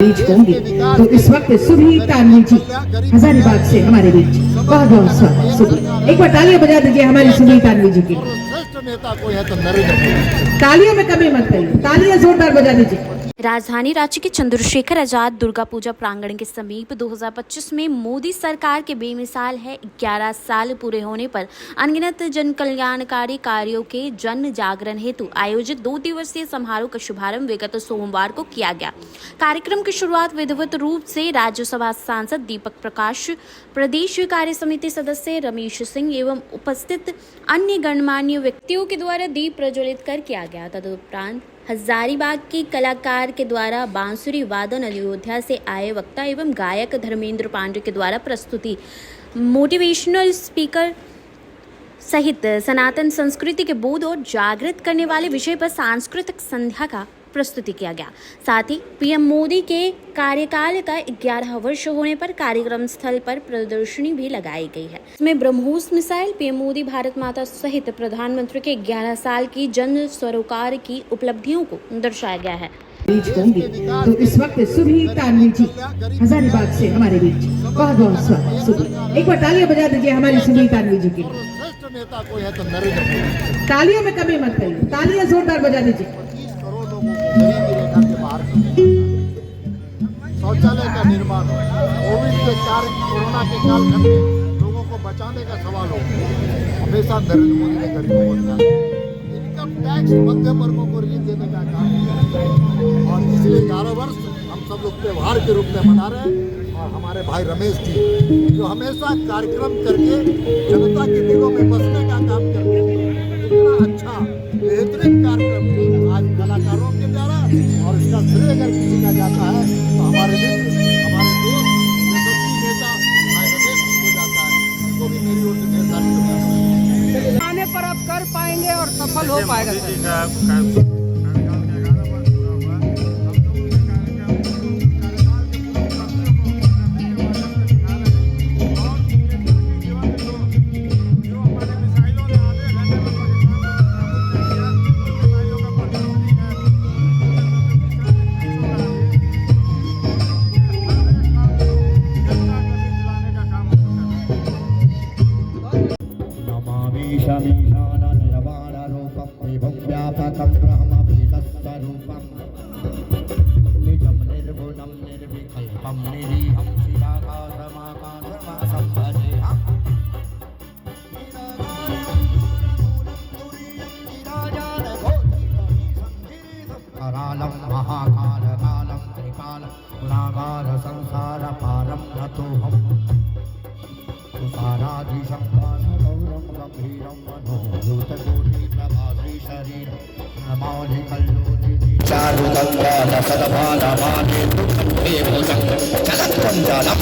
बीच होंगे। तो इस वक्त सुभी तानवी जी हजारीबाग से हमारे बीच, बहुत बहुत स्वागत सुभी। एक बार तालियां बजा दीजिए हमारी सुभी तानवी जी की। श्रेष्ठ नेता कोई है तो नरेंद्र मोदी। तालियों में कमी मत करिए, तालियां जोरदार बजा दीजिए। राजधानी रांची के चंद्रशेखर आजाद दुर्गा पूजा प्रांगण के समीप 2025 में मोदी सरकार के बेमिसाल है 11 साल पूरे होने पर अनगिनत जन कल्याणकारी कार्यों के जन जागरण हेतु आयोजित 2 दिवसीय समारोह का शुभारंभ विगत सोमवार को किया गया। कार्यक्रम की शुरुआत विधिवत रूप से राज्यसभा सांसद दीपक प्रकाश, प्रदेश कार्य समिति सदस्य रमेश सिंह एवं उपस्थित अन्य गणमान्य व्यक्तियों के द्वारा दीप प्रज्वलित कर किया गया। तदुपरांत हजारीबाग के कलाकार के द्वारा बांसुरी वादन, अयोध्या से आए वक्ता एवं गायक धर्मेंद्र पांडे के द्वारा प्रस्तुति, मोटिवेशनल स्पीकर सहित सनातन संस्कृति के बोध और जागृत करने वाले विषय पर सांस्कृतिक संध्या का प्रस्तुति किया गया। साथ ही पीएम मोदी के कार्यकाल का 11 वर्ष होने पर कार्यक्रम स्थल पर प्रदर्शनी भी लगाई गई है। इसमें ब्रह्मोस मिसाइल, पीएम मोदी, भारत माता सहित प्रधानमंत्री के 11 साल की जन सरोकार की उपलब्धियों को दर्शाया गया है। बीच होंगे। तो इस वक्त सुभी तानवी जी हजारीबाग से हमारे बीच, बहुत बहुत स्वागत सुभी। एक बार तालियां बजा दीजिए हमारी सुभी तानवी जी की। श्रेष्ठ नेता कोई है तो नरेंद्र मोदी। तालियों में कमी मत करिए, तालियां जोरदार बजा दीजिए। 25 करोड़ लोगों को गरीबी रेखा के बाहर शौचालय का निर्माण हो, कोविड के कोरोना के कालखंड में लोगों को बचाने का सवाल हो, हमेशा नरेंद्र मोदी ने गरीबों को बचाया। इनकम टैक्स मध्यम वर्गों को रिलीफ देने का काम किया और इसलिए 11 वर्ष हम सब लोग त्यौहार के रूप में मना रहे हैं। और हमारे भाई रमेश जी जो हमेशा कार्यक्रम करके जनता के दिलों में बसने का काम करते हैं, इतना अच्छा बेहतरीन कार्यक्रम आज कलाकारों के द्वारा, और इसका श्रेय अगर किसी का जाता है तो हमारे मित्र, हमारे दोस्त, यशस्वी नेता भाई रमेश जी को जाता है। उनको भी मेरी ओर से ढेर सारी शुभकामनाएं। आने पर अब कर पाएंगे और सफल हो पाएगा। व्यापकं ब्रह्मवेदस्वरूपं निजं निर्गुणं निर्विकल्पं निरीहं चिदाकाशमाकाशमासं भजेऽहम् करालं महाकालकालं त्रिकालं गुणागार संसारपारं नतोऽहम् तुषारादिशं वासगौरं गम्भीरं मनोभूतकोटिप्रभाश्री शरीरं नमालिकल्लोलिनी चारुगङ्गालसदबालमाने दुःखे भुजं चलत्वञ्जलं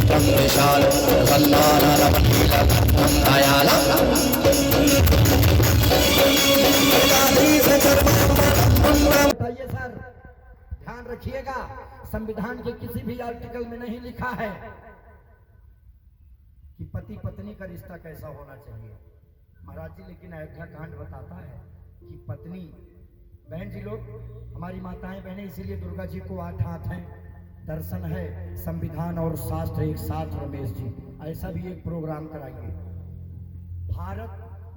तं विशालं सन्नानरमणीलं दयालं बताइए सर, ध्यान रखिएगा, संविधान के किसी भी आर्टिकल में नहीं लिखा है कि पति पत्नी का रिश्ता कैसा होना चाहिए महाराज जी, लेकिन अयोध्या कांड बताता है कि पत्नी, बहन जी लोग, हमारी माताएं बहनें, इसीलिए दुर्गा जी को 8 हाथ हैं, दर्शन है, संविधान और शास्त्र एक साथ। रमेश जी ऐसा भी एक प्रोग्राम कराइए। भारत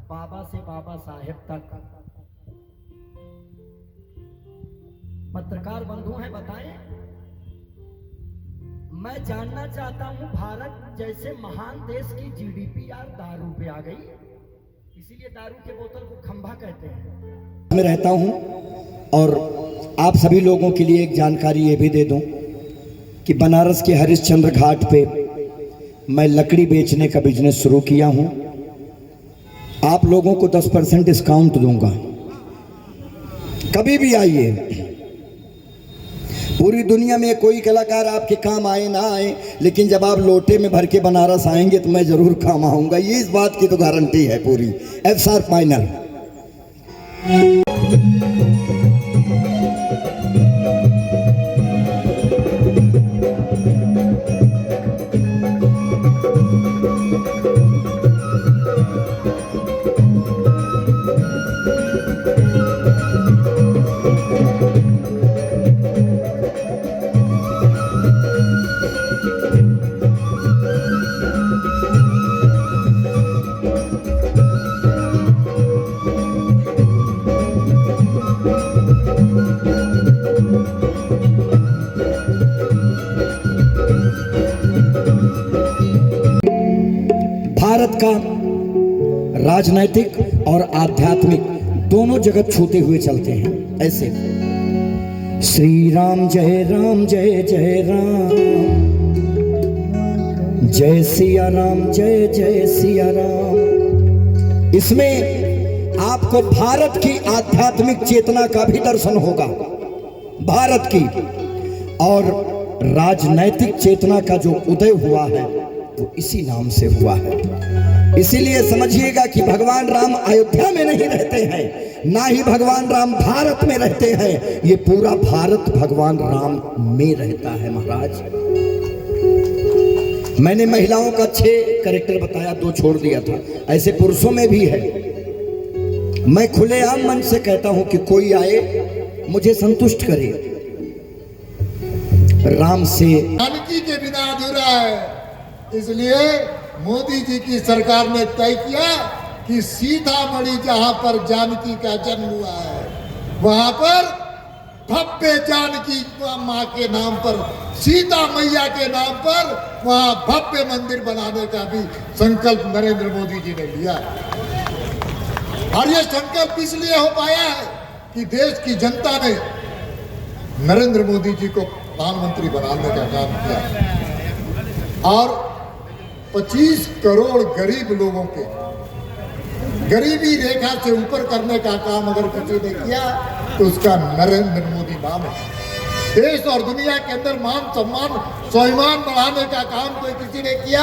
बाबा से बाबा साहेब तक पत्रकार बंधु हैं, बताएं। मैं जानना चाहता हूं, भारत जैसे महान देश की जीडीपी यार दारू पे आ गई, इसीलिए दारू के बोतल को खंभा कहते हैं। मैं रहता हूं और आप सभी लोगों के लिए एक जानकारी ये भी दे दूं कि बनारस के हरिश्चंद्र घाट पे मैं लकड़ी बेचने का बिजनेस शुरू किया हूं। आप लोगों को 10% डिस्काउंट दूंगा, कभी भी आइए। पूरी दुनिया में कोई कलाकार आपके काम आए ना आए, लेकिन जब आप लोटे में भर के बनारस आएंगे तो मैं जरूर काम आऊंगा, ये इस बात की तो गारंटी है पूरी। FSR final. भारत का राजनैतिक और आध्यात्मिक दोनों जगत छूते हुए चलते हैं। ऐसे श्री राम जय जय राम, जय सिया राम जय सिया राम। इसमें आपको भारत की आध्यात्मिक चेतना का भी दर्शन होगा, भारत की, और राजनैतिक चेतना का जो उदय हुआ है वो इसी नाम से हुआ है। इसीलिए समझिएगा कि भगवान राम अयोध्या में नहीं रहते हैं, ना ही भगवान राम भारत में रहते हैं, ये पूरा भारत भगवान राम में रहता है। महाराज, मैंने महिलाओं का 6 कैरेक्टर बताया, 2 छोड़ दिया था, ऐसे पुरुषों में भी है। मैं खुलेआम मन से कहता हूं कि कोई आए मुझे संतुष्ट करे, राम से। जानकी के बिना अधूरा है, इसलिए मोदी जी की सरकार ने तय किया कि सीतामढ़ी जहां पर जानकी का जन्म हुआ है, वहां पर भव्य जानकी मां के नाम पर, सीता मैया के नाम पर वहां भव्य मंदिर बनाने का भी संकल्प नरेंद्र मोदी जी ने लिया। और यह संकल्प इसलिए हो पाया है कि देश की जनता ने नरेंद्र मोदी जी को प्रधानमंत्री बनाने का काम किया, और 25 करोड़ गरीब लोगों के गरीबी रेखा से ऊपर करने का काम अगर किसी ने किया तो उसका नरेंद्र मोदी नाम है। देश और दुनिया के अंदर मान सम्मान स्वाभिमान बढ़ाने का काम कोई किसी ने किया।